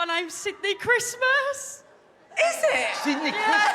My name's Sydnie Christmas. Is it? Sydnie Yeah.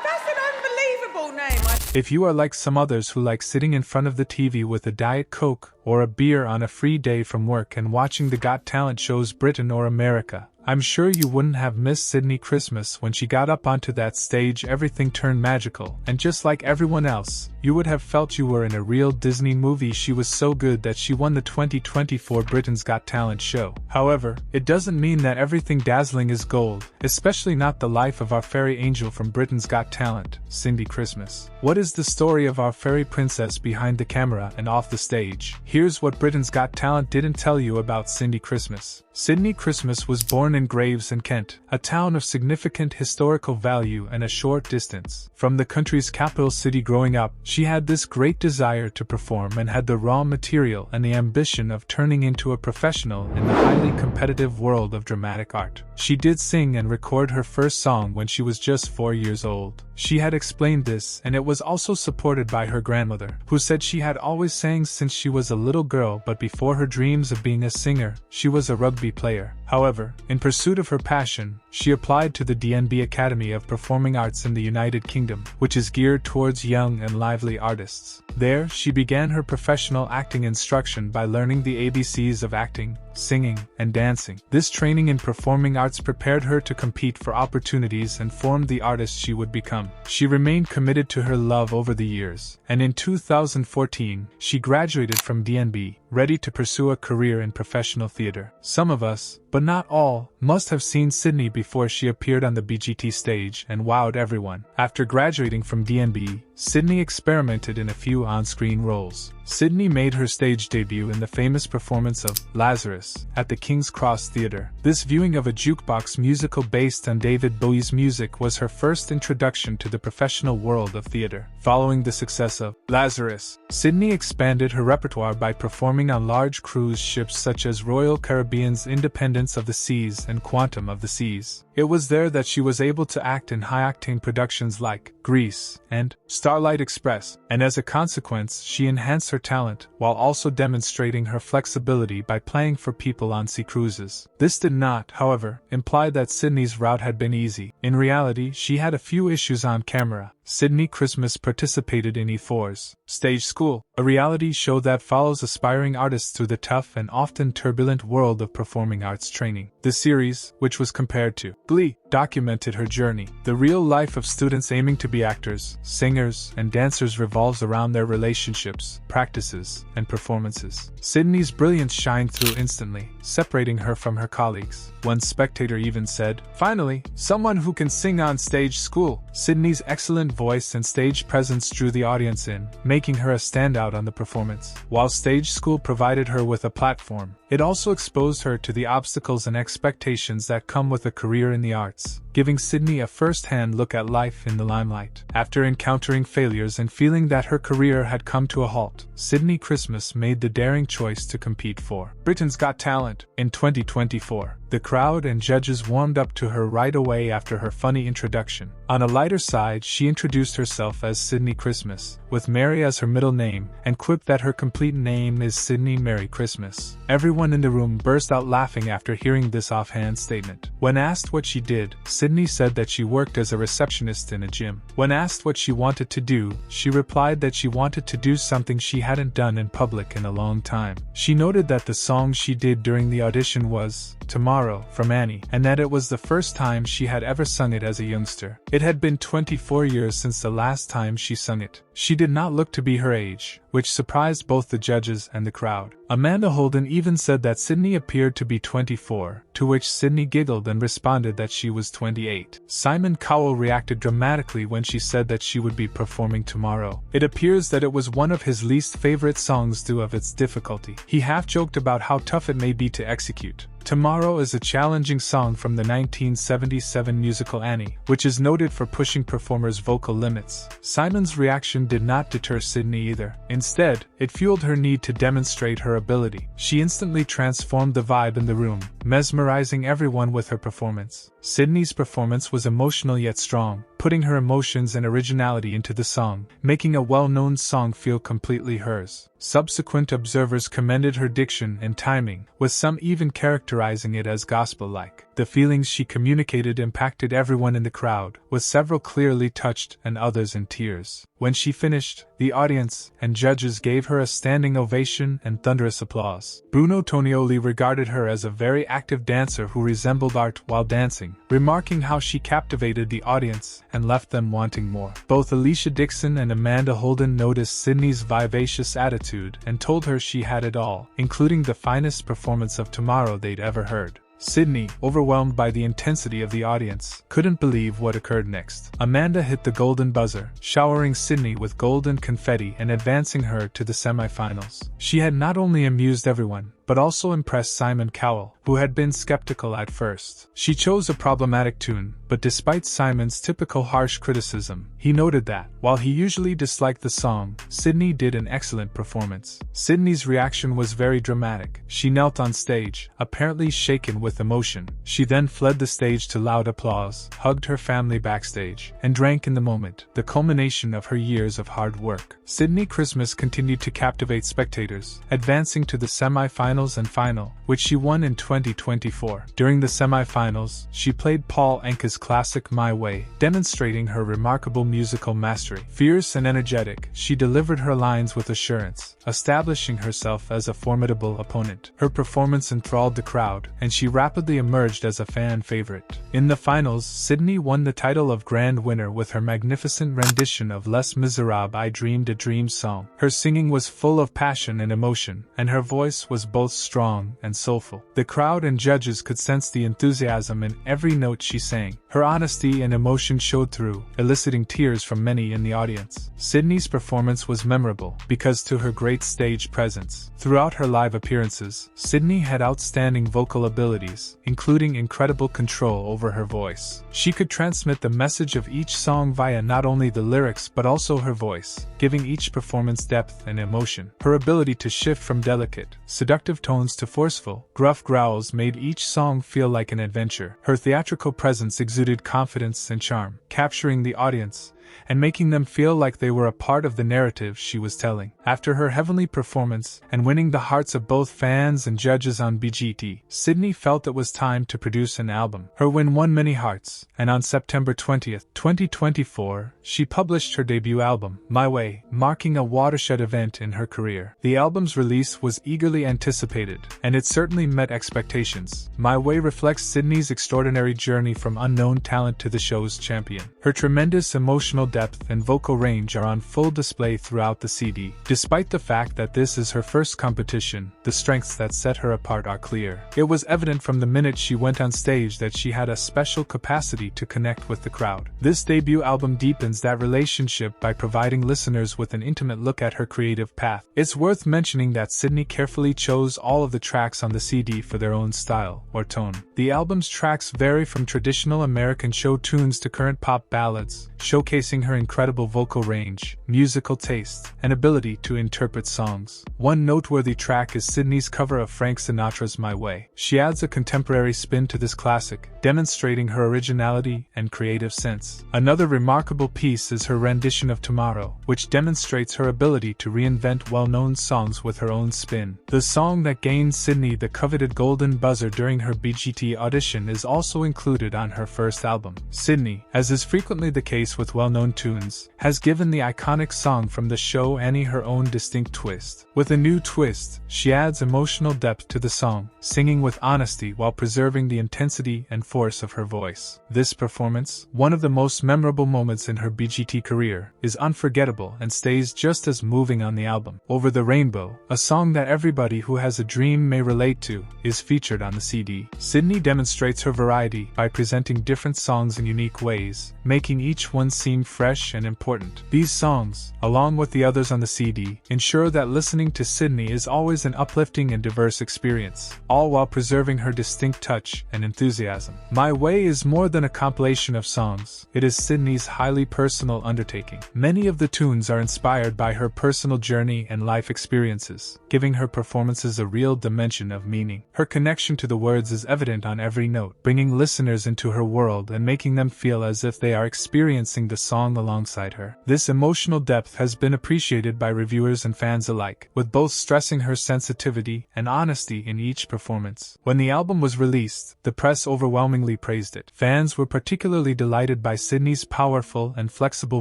That's an unbelievable name. If you are like some others who like sitting in front of the TV with a Diet Coke or a beer on a free day from work and watching the Got Talent shows Britain or America, I'm sure you wouldn't have missed Sydnie Christmas when she got up onto that stage. Everything turned magical, and just like everyone else, you would have felt you were in a real Disney movie. She was so good that she won the 2024 Britain's Got Talent show. However, it doesn't mean that everything dazzling is gold, especially not the life of our fairy angel from Britain's Got Talent, Sydnie Christmas. What is the story of our fairy princess behind the camera and off the stage? Here's what Britain's Got Talent didn't tell you about Sydnie Christmas. Sydnie Christmas was born in Graves in Kent, a town of significant historical value and a short distance from the country's capital city. Growing up, she had this great desire to perform and had the raw material and the ambition of turning into a professional in the highly competitive world of dramatic art. She did sing and record her first song when she was just 4 years old. She had explained this, and it was also supported by her grandmother, who said she had always sang since she was a little girl, but before her dreams of being a singer, she was a rugby player. However, in pursuit of her passion, she applied to the DNB Academy of Performing Arts in the United Kingdom, which is geared towards young and lively artists. There, she began her professional acting instruction by learning the ABCs of acting, singing, and dancing. This training in performing arts prepared her to compete for opportunities and formed the artist she would become. She remained committed to her love over the years, and in 2014, she graduated from DNB, ready to pursue a career in professional theater. Some of us, but not all, must have seen Sydnie before she appeared on the BGT stage and wowed everyone. After graduating from DNB, Sydnie experimented in a few on-screen roles. Sydnie made her stage debut in the famous performance of Lazarus at the King's Cross Theatre. This viewing of a jukebox musical based on David Bowie's music was her first introduction to the professional world of theatre. Following the success of Lazarus, Sydnie expanded her repertoire by performing on large cruise ships such as Royal Caribbean's Independence of the Seas and Quantum of the Seas. It was there that she was able to act in high-octane productions like Grease and Starlight Express, and as a consequence, she enhanced her talent while also demonstrating her flexibility by playing for people on sea cruises. This did not, however, imply that Sydnie's route had been easy. In reality, she had a few issues on camera. Sydnie Christmas participated in E4's Stage School, a reality show that follows aspiring artists through the tough and often turbulent world of performing arts training. The series, which was compared to Glee, documented her journey. The real life of students aiming to be actors, singers, and dancers revolves around their relationships, practices, and performances. Sydnie's brilliance shined through instantly, separating her from her colleagues. One spectator even said, "Finally, someone who can sing on Stage School." Sydnie's excellent voice and stage presence drew the audience in, making her a standout on the performance. While Stage School provided her with a platform, it also exposed her to the obstacles and expectations that come with a career in the arts, giving Sydnie a first-hand look at life in the limelight. After encountering failures and feeling that her career had come to a halt, Sydnie Christmas made the daring choice to compete for Britain's Got Talent in 2024. The crowd and judges warmed up to her right away after her funny introduction. On a lighter side, she introduced herself as Sydnie Christmas, with Mary as her middle name, and quipped that her complete name is Sydnie Merry Christmas. Everyone in the room burst out laughing after hearing this offhand statement. When asked what she did, Sydnie said that she worked as a receptionist in a gym. When asked what she wanted to do, she replied that she wanted to do something she hadn't done in public in a long time. She noted that the song she did during the audition was Tomorrow from Annie, and that it was the first time she had ever sung it as a youngster. It had been 24 years since the last time she sung it. She did not look to be her age, which surprised both the judges and the crowd. Amanda Holden even said that Sydnie appeared to be 24, to which Sydnie giggled and responded that she was 28. Simon Cowell reacted dramatically when she said that she would be performing Tomorrow. It appears that it was one of his least favorite songs due of its difficulty. He half-joked about how tough it may be to execute. Tomorrow is a challenging song from the 1977 musical Annie, which is noted for pushing performers' vocal limits. Simon's reaction did not deter Sydnie either. Instead, it fueled her need to demonstrate her ability. She instantly transformed the vibe in the room, mesmerizing everyone with her performance. Sydnie's performance was emotional yet strong, putting her emotions and originality into the song, making a well-known song feel completely hers. Subsequent observers commended her diction and timing, with some even characterizing characterizing it as gospel-like. The feelings she communicated impacted everyone in the crowd, with several clearly touched and others in tears. When she finished, the audience and judges gave her a standing ovation and thunderous applause. Bruno Tonioli regarded her as a very active dancer who resembled art while dancing, remarking how she captivated the audience and left them wanting more. Both Alicia Dixon and Amanda Holden noticed Sydnie's vivacious attitude and told her she had it all, including the finest performance of Tomorrow they'd ever heard. Sydnie, overwhelmed by the intensity of the audience, couldn't believe what occurred next. Amanda hit the golden buzzer, showering Sydnie with golden confetti and advancing her to the semifinals. She had not only amused everyone, but also impressed Simon Cowell, who had been skeptical at first. She chose a problematic tune, but despite Simon's typical harsh criticism, he noted that, while he usually disliked the song, Sydnie did an excellent performance. Sydnie's reaction was very dramatic. She knelt on stage, apparently shaken with emotion. She then fled the stage to loud applause, hugged her family backstage, and drank in the moment, the culmination of her years of hard work. Sydnie Christmas continued to captivate spectators, advancing to the semifinals and final, which she won in 2024. During the semifinals, she played Paul Anka's classic My Way, demonstrating her remarkable musical mastery. Fierce and energetic, she delivered her lines with assurance, establishing herself as a formidable opponent. Her performance enthralled the crowd, and she rapidly emerged as a fan favorite. In the finals, Sydnie won the title of grand winner with her magnificent rendition of Les Miserables' I Dreamed a Dream song. Her singing was full of passion and emotion, and her voice was both strong and soulful. The crowd and judges could sense the enthusiasm in every note she sang. Her honesty and emotion showed through, eliciting tears from many in the audience. Sydnie's performance was memorable because to her great stage presence. Throughout her live appearances, Sydnie had outstanding vocal abilities, including incredible control over her voice. She could transmit the message of each song via not only the lyrics but also her voice, giving each performance depth and emotion. Her ability to shift from delicate, seductive tones to forceful, gruff growls made each song feel like an adventure. Her theatrical presence exuded confidence and charm, capturing the audience and making them feel like they were a part of the narrative she was telling. After her heavenly performance and winning the hearts of both fans and judges on BGT, Sydnie felt it was time to produce an album. Her win won many hearts, and on September 20th, 2024, she published her debut album, My Way, marking a watershed event in her career. The album's release was eagerly anticipated, and it certainly met expectations. My Way reflects Sydnie's extraordinary journey from unknown talent to the show's champion. Her tremendous emotional depth and vocal range are on full display throughout the CD. Despite the fact that this is her first competition, the strengths that set her apart are clear. It was evident from the minute she went on stage that she had a special capacity to connect with the crowd. This debut album deepens that relationship by providing listeners with an intimate look at her creative path. It's worth mentioning that Sydnie carefully chose all of the tracks on the CD for their own style or tone. The album's tracks vary from traditional American show tunes to current pop ballads, showcasing her incredible vocal range, musical taste, and ability to interpret songs. One noteworthy track is Sydnie's cover of Frank Sinatra's My Way. She adds a contemporary spin to this classic, demonstrating her originality and creative sense. Another remarkable piece is her rendition of Tomorrow, which demonstrates her ability to reinvent well-known songs with her own spin. The song that gained Sydnie the coveted golden buzzer during her BGT audition is also included on her first album. Sydnie, as is frequently the case with well-known tunes, has given the iconic song from the show Annie her own distinct twist. With a new twist, she adds emotional depth to the song, singing with honesty while preserving the intensity and force of her voice. This performance, one of the most memorable moments in her BGT career, is unforgettable and stays just as moving on the album. Over the Rainbow, a song that everybody who has a dream may relate to, is featured on the CD. Sydnie demonstrates her variety by presenting different songs in unique ways, making each one seem fresh and important. These songs, along with the others on the CD, ensure that listening to Sydnie is always an uplifting and diverse experience, all while preserving her distinct touch and enthusiasm. My Way is more than a compilation of songs. It is Sydnie's highly personal undertaking. Many of the tunes are inspired by her personal journey and life experiences, giving her performances a real dimension of meaning. Her connection to the words is evident on every note, bringing listeners into her world and making them feel as if they are experiencing the song alongside her. This emotional depth has been appreciated by reviewers and fans alike, with both stressing her sensitivity and honesty in each performance. When the album was released, the press overwhelmingly praised it. Fans were particularly delighted by Sydnie's powerful and flexible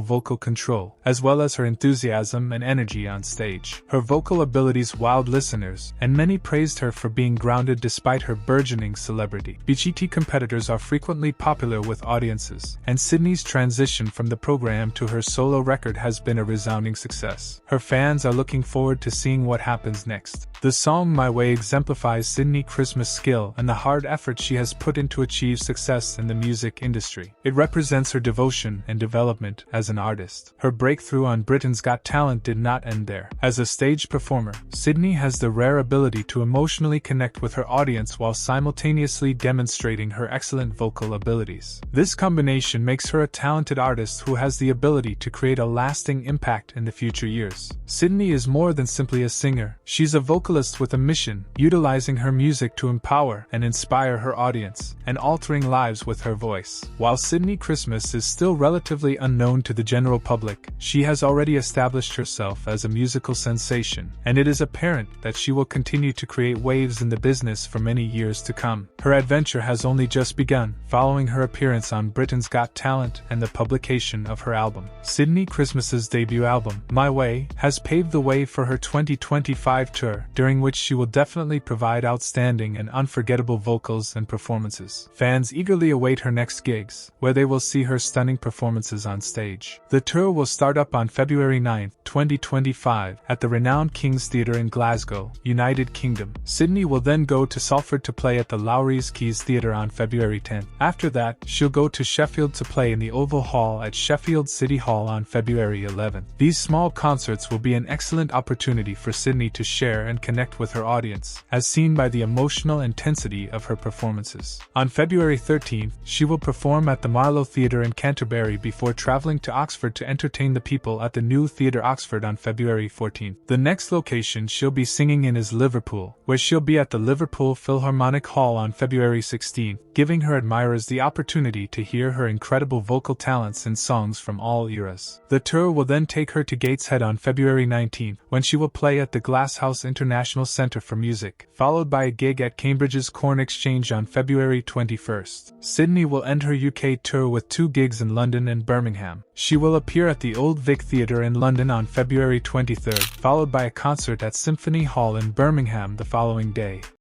vocal control, as well as her enthusiasm and energy on stage. Her vocal abilities wowed listeners, and many praised her for being grounded despite her burgeoning celebrity. BGT competitors are frequently popular with audiences, and Sydnie's transition from the program to her solo record has been a resounding success. Her fans are looking forward to seeing what happens next. The song My Way exemplifies Sydnie Christmas' skill and the hard effort she has put in to achieve success in the music industry. It represents her devotion and development as an artist. Her breakthrough on Britain's Got Talent did not end there. As a stage performer, Sydnie has the rare ability to emotionally connect with her audience while simultaneously demonstrating her excellent vocal abilities. This combination makes her a talented artist who has the ability to create a lasting impact in the future years. Sydnie is more than simply a singer. She's a vocalist with a mission, utilizing her music to empower and inspire her audience, and altering lives with her voice. While Sydnie Christmas is still relatively unknown to the general public, she has already established herself as a musical sensation, and it is apparent that she will continue to create waves in the business for many years to come. Her adventure has only just begun, following her appearance on Britain's Got Talent and the publication of her album. Sydnie Christmas's debut album, My Way, has paved the way for her 2025 tour, during which she will definitely provide outstanding and unforgettable vocals and performances. Fans eagerly await her next gigs, where they will see her stunning performances on stage. The tour will start up on February 9, 2025, at the renowned King's Theatre in Glasgow, United Kingdom. Sydnie will then go to Salford to play at the Lowry's Quays Theatre on February 10. After that, she'll go to Sheffield to play in the Oval Hall at Sheffield City Hall on February 11. These small concerts will be an excellent opportunity for Sydnie to share and connect with her audience, as seen by the emotional intensity of her performances. On February 13th, she will perform at the Marlow Theatre in Canterbury before travelling to Oxford to entertain the people at the New Theatre Oxford on February 14th. The next location she'll be singing in is Liverpool, where she'll be at the Liverpool Philharmonic Hall on February 16th, giving her admirers the opportunity to hear her incredible vocal talents in songs from all eras. The tour will then take her to Gateshead on February 19th, when she will play at the Glasshouse International Centre for Music, followed by a gig at Cambridge's Corn Exchange on February 21st. Sydnie will end her UK tour with 2 gigs in London and Birmingham. She will appear at the Old Vic Theatre in London on February 23rd, followed by a concert at Symphony Hall in Birmingham the following day.